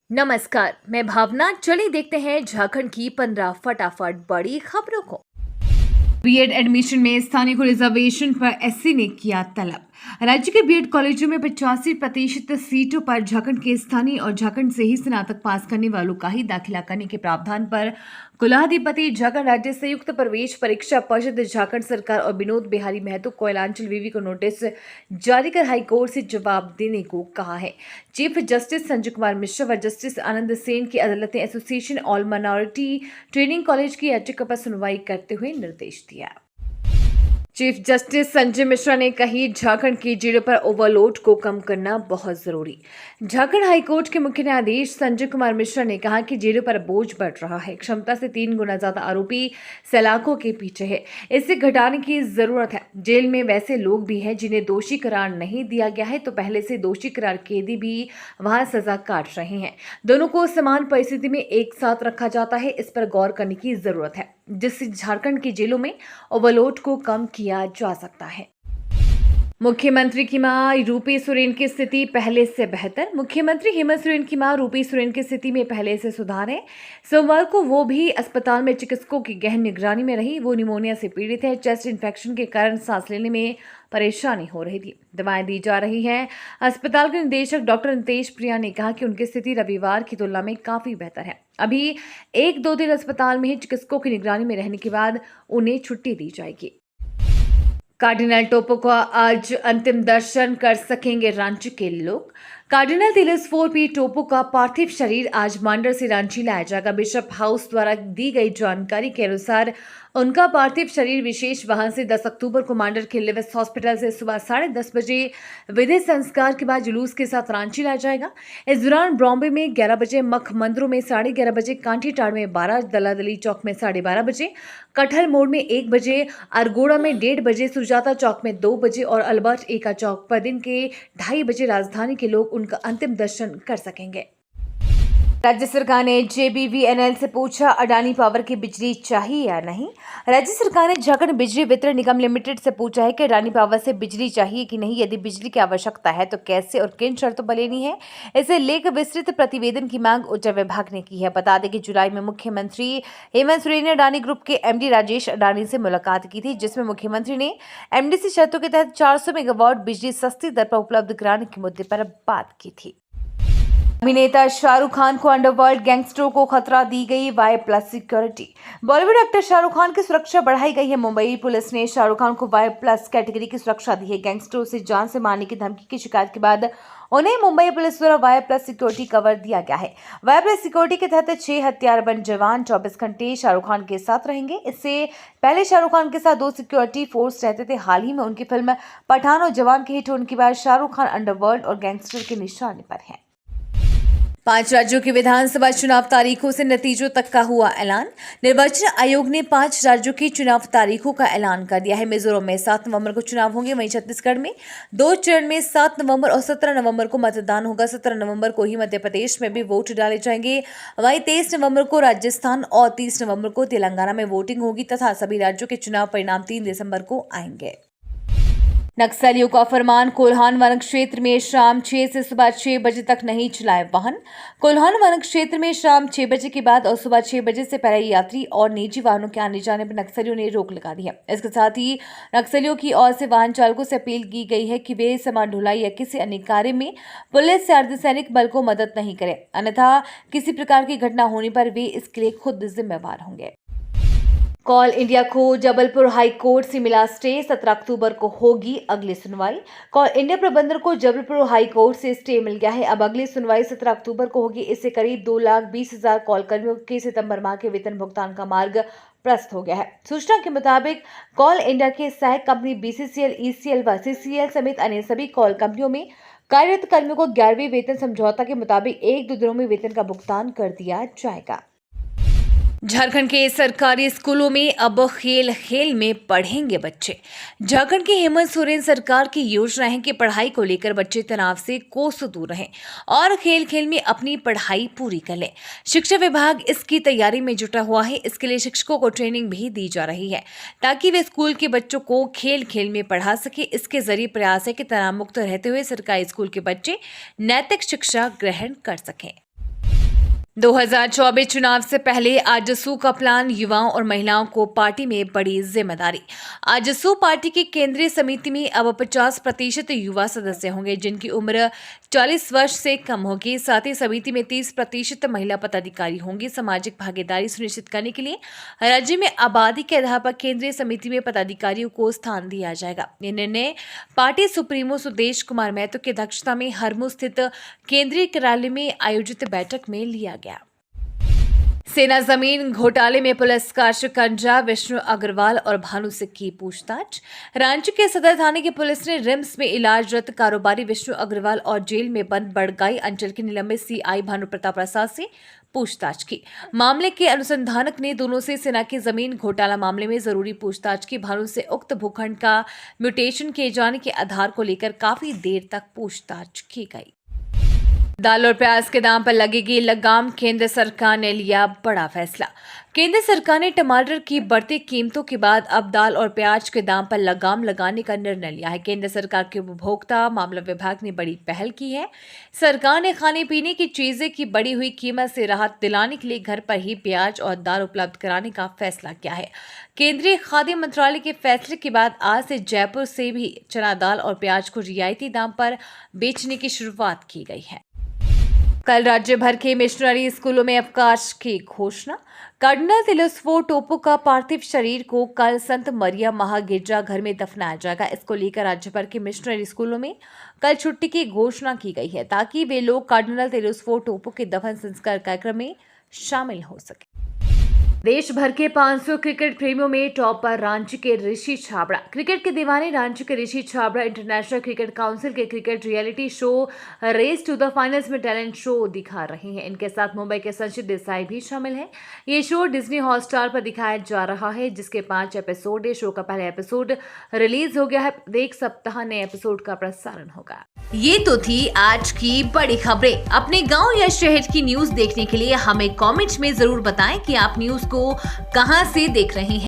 नमस्कार, मैं भावना। चलिए देखते हैं झारखंड की 15 फटाफट बड़ी खबरों को। बीएड एडमिशन में स्थानीय को रिजर्वेशन पर एससी ने किया तलब। राज्य के बीएड कॉलेजों में 85% सीटों पर झारखंड के स्थानीय और झारखंड से ही स्नातक पास करने वालों का ही दाखिला करने के प्रावधान पर कुलाधिपति झारखंड राज्य संयुक्त प्रवेश परीक्षा परिषद झारखंड सरकार और विनोद बिहारी महतो कोयलांचल विवि को नोटिस जारी कर हाईकोर्ट से जवाब देने को कहा है। चीफ जस्टिस संजय कुमार मिश्रा व जस्टिस आनंद सेन की अदालत ने association all minority training college की याचिका पर सुनवाई करते हुए निर्देश दिया। चीफ जस्टिस संजय मिश्रा ने कही, झारखंड की जेलों पर ओवरलोड को कम करना बहुत जरूरी। झारखंड हाईकोर्ट के मुख्य न्यायाधीश संजय कुमार मिश्रा ने कहा कि जेलों पर बोझ बढ़ रहा है। क्षमता से 3 गुना ज्यादा आरोपी सलाखों के पीछे है। इसे घटाने की जरूरत है। जेल में वैसे लोग भी हैं जिन्हें दोषी करार नहीं दिया गया है, तो पहले से दोषी करार कैदी भी वहां सजा काट रहे हैं। दोनों को समान परिस्थिति में एक साथ रखा जाता है। इस पर गौर करने की जरूरत है, जिससे झारखंड की जेलों में ओवरलोड को कम किया जा सकता है। मुख्यमंत्री की मां रूपी सोरेन की स्थिति पहले से बेहतर। मुख्यमंत्री हेमंत सोरेन की मां रूपी सोरेन की स्थिति में पहले से सुधार है। सोमवार को वो भी अस्पताल में चिकित्सकों की गहन निगरानी में रही। वो निमोनिया से पीड़ित है। चेस्ट इन्फेक्शन के कारण सांस लेने में परेशानी हो रही थी। दवाएं दी जा रही हैं। अस्पताल के निदेशक डॉक्टर नितेश प्रिया ने कहा कि उनकी स्थिति रविवार की तुलना में काफी बेहतर है। अभी 1-2 दिन अस्पताल में ही चिकित्सकों की निगरानी में रहने के बाद उन्हें छुट्टी दी जाएगी। कार्डिनल टोपो का आज अंतिम दर्शन कर सकेंगे रांची के लोग। कार्डिनल तिलस 4P टोपो का पार्थिव शरीर आज मांडर से रांची लाया जाएगा। बिशप हाउस द्वारा दी गई जानकारी के अनुसार उनका पार्थिव शरीर विशेष वाहन से 10 अक्टूबर को मांडर के लिविस हॉस्पिटल से सुबह 10:30 बजे विधिक संस्कार के बाद जुलूस के साथ रांची लाया जाएगा। इस दौरान बॉम्बे में 11 बजे, मख मंदिरों में 11:30 बजे, कांटी टाड़ में 12, दलादली चौक में 12:30 बजे, कटहल मोड़ में 1 बजे, अरगोड़ा में 1:30 बजे, सुजाता चौक में 2 बजे और अल्बर्ट एका चौक पर दिन के 2:30 बजे राजधानी के लोग उनका अंतिम दर्शन कर सकेंगे। राज्य सरकार ने JBVNL से पूछा, अडानी पावर की बिजली चाहिए या नहीं। राज्य सरकार ने झारखंड बिजली वितरण निगम लिमिटेड से पूछा है कि अडानी पावर से बिजली चाहिए कि नहीं, यदि बिजली की आवश्यकता है तो कैसे और किन शर्तों पर लेनी है। इसे लेकर विस्तृत प्रतिवेदन की मांग ऊर्जा विभाग ने की है। बता दें कि जुलाई में मुख्यमंत्री हेमंत सोरेन ने अडानी ग्रुप के MD राजेश अडानी से मुलाकात की थी, जिसमें मुख्यमंत्री ने MDC शर्तों के तहत 400 मेगावाट बिजली सस्ती दर पर उपलब्ध कराने के मुद्दे पर बात की थी। अभिनेता शाहरुख खान को अंडरवर्ल्ड गैंगस्टरों को खतरा दी गई Y+ security. Bollywood actor Shahrukh Khan की सुरक्षा बढ़ाई गई है। मुंबई पुलिस ने शाहरुख खान को Y+ कैटेगरी की सुरक्षा दी है। गैंगस्टरों से जान से मारने की धमकी की शिकायत के बाद उन्हें मुंबई पुलिस द्वारा Y+ सिक्योरिटी कवर दिया गया है। Y+ सिक्योरिटी के तहत 6 हथियारबंद जवान 24 घंटे शाहरुख खान के साथ रहेंगे। इससे पहले शाहरुख खान के साथ 2 सिक्योरिटी फोर्स रहते थे। हाल ही में उनकी फिल्म पठान और जवान के हिट होने के बाद शाहरुख खान अंडरवर्ल्ड और गैंगस्टर के निशाने पर हैं। 5 राज्यों की विधानसभा चुनाव तारीखों से नतीजों तक का हुआ ऐलान। निर्वाचन आयोग ने 5 राज्यों की चुनाव तारीखों का ऐलान कर दिया है। मिजोरम में 7 नवंबर को चुनाव होंगे। वहीं छत्तीसगढ़ में 2 चरण में 7 नवंबर और 17 नवंबर को मतदान होगा। 17 नवंबर को ही मध्य प्रदेश में भी वोट डाले जाएंगे। वहीं 23 नवंबर को राजस्थान और 30 नवंबर को तेलंगाना में वोटिंग होगी तथा सभी राज्यों के चुनाव परिणाम 3 दिसंबर को आएंगे। नक्सलियों का फरमान, कोल्हान वन क्षेत्र में शाम 6 से सुबह 6 बजे तक नहीं चलाए वाहन। कोल्हान वन क्षेत्र में शाम 6 बजे के बाद और सुबह 6 बजे से पहले यात्री और निजी वाहनों के आने जाने पर नक्सलियों ने रोक लगा दी है। इसके साथ ही नक्सलियों की ओर से वाहन चालकों से अपील की गई है कि वे सामान ढुलाई या किसी अन्य कार्य में पुलिस या अर्धसैनिक बल को मदद नहीं करें, अन्यथा किसी प्रकार की घटना होने पर वे इसके लिए खुद जिम्मेवार होंगे। कॉल इंडिया को जबलपुर हाई कोर्ट से मिला स्टे। 17 अक्टूबर को होगी अगली सुनवाई। कॉल इंडिया प्रबंधक को जबलपुर हाई कोर्ट से स्टे मिल गया है। अब अगली सुनवाई 17 अक्टूबर को होगी। इससे करीब 2,20,000 कॉल कर्मियों के सितंबर माह के वेतन भुगतान का मार्ग प्रशस्त हो गया है। सूचना के मुताबिक कॉल इंडिया के सहायक कंपनी BCCL, ECL व CCL समेत अन्य सभी कॉल कंपनियों में कार्यरत कर्मियों को 11वें वेतन समझौता के मुताबिक 1-2 दिनों में वेतन का भुगतान कर दिया जाएगा। झारखंड के सरकारी स्कूलों में अब खेल खेल में पढ़ेंगे बच्चे। झारखंड की हेमंत सोरेन सरकार की योजना है कि पढ़ाई को लेकर बच्चे तनाव से कोसों दूर रहें और खेल खेल में अपनी पढ़ाई पूरी कर लें। शिक्षा विभाग इसकी तैयारी में जुटा हुआ है। इसके लिए शिक्षकों को ट्रेनिंग भी दी जा रही है ताकि वे स्कूल के बच्चों को खेल खेल में पढ़ा सके। इसके जरिए प्रयास है कि तनाव मुक्त रहते हुए सरकारी स्कूल के बच्चे नैतिक शिक्षा ग्रहण कर सकें। 2024 चुनाव से पहले आजसू का प्लान, युवाओं और महिलाओं को पार्टी में बड़ी जिम्मेदारी। आजसू पार्टी की केंद्रीय समिति में अब 50% युवा सदस्य होंगे, जिनकी उम्र 40 वर्ष से कम होगी। साथ ही समिति में 30% महिला पदाधिकारी होंगी। सामाजिक भागीदारी सुनिश्चित करने के लिए राज्य में आबादी के आधार पर केंद्रीय समिति में पदाधिकारियों को स्थान दिया जाएगा। ये निर्णय पार्टी सुप्रीमो सुदेश कुमार महतो की अध्यक्षता में हरमू स्थित केंद्रीय कार्यालय में आयोजित बैठक में लिया गया। सेना जमीन घोटाले में पुलिस का शिकंजा, विष्णु अग्रवाल और भानु सिंह की पूछताछ। रांची के सदर थाने की पुलिस ने रिम्स में इलाजरत कारोबारी विष्णु अग्रवाल और जेल में बंद बड़गाई अंचल के निलंबित सीआई भानु प्रसाद से पूछताछ की। मामले के अनुसंधानक ने दोनों से सेना की जमीन घोटाला मामले में जरूरी पूछताछ की। भानु से उक्त भूखंड का म्यूटेशन किए जाने के आधार को लेकर काफी देर तक पूछताछ की गई। दाल और प्याज के दाम पर लगेगी लगाम, केंद्र सरकार ने लिया बड़ा फैसला। केंद्र सरकार ने टमाटर की बढ़ती कीमतों के बाद अब दाल और प्याज के दाम पर लगाम लगाने का निर्णय लिया है। केंद्र सरकार के उपभोक्ता मामला विभाग ने बड़ी पहल की है। सरकार ने खाने पीने की चीजें की बढ़ी हुई कीमत से राहत दिलाने के लिए घर पर ही प्याज और दाल उपलब्ध कराने का फैसला किया है। केंद्रीय खाद्य मंत्रालय के फैसले के बाद आज से जयपुर से भी चना दाल और प्याज को रियायती दाम पर बेचने की शुरुआत की गई है। कल राज्य भर के मिशनरी स्कूलों में अवकाश की घोषणा। कर्नल तिलस्फो टोपो का पार्थिव शरीर को कल संत मरियम महागिरजा घर में दफनाया जाएगा। इसको लेकर राज्य भर के मिशनरी स्कूलों में कल छुट्टी की घोषणा की गई है, ताकि वे लोग कर्नल तिलस्फो टोपो के दफन संस्कार कार्यक्रम में शामिल हो सके। देश भर के 500 क्रिकेट प्रेमियों में टॉप पर रांची के ऋषि छाबड़ा। क्रिकेट के दीवाने रांची के Rishi Chhabra International Cricket Council के cricket reality show race to the finals में टैलेंट शो दिखा रहे हैं। इनके साथ मुंबई के संचित देसाई भी शामिल हैं। ये शो डिज्नी हॉटस्टार पर दिखाया जा रहा है, जिसके 5 एपिसोड है। शो का पहला एपिसोड रिलीज हो गया है। एक सप्ताह नए एपिसोड का प्रसारण होगा। ये तो थी आज की बड़ी खबरें। अपने गांव या शहर की न्यूज देखने के लिए हमें कमेंट्स में जरूर बताएं कि आप न्यूज को कहां से देख रहे हैं।